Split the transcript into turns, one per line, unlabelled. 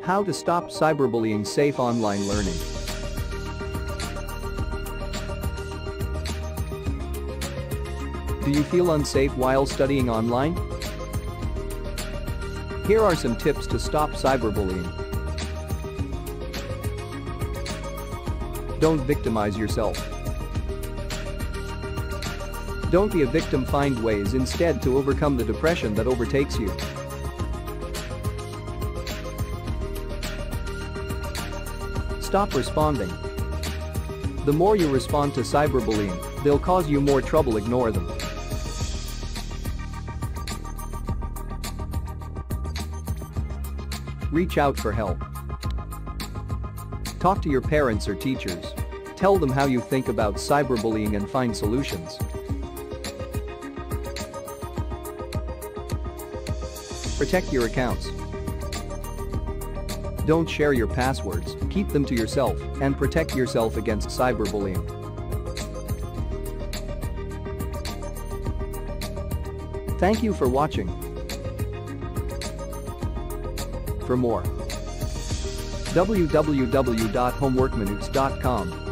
How to stop cyberbullying. Safe online learning. Do you feel unsafe while studying online? Here are some tips to stop cyberbullying. Don't victimize yourself. Don't be a victim. Find ways instead to overcome the depression that overtakes you. Stop responding. The more you respond to cyberbullying, they'll cause you more trouble. Ignore them. Reach out for help. Talk to your parents or teachers. Tell them how you think about cyberbullying and find solutions. Protect your accounts. Don't share your passwords, keep them to yourself, and protect yourself against cyberbullying. Thank you for watching. For more, www.homeworkminutes.com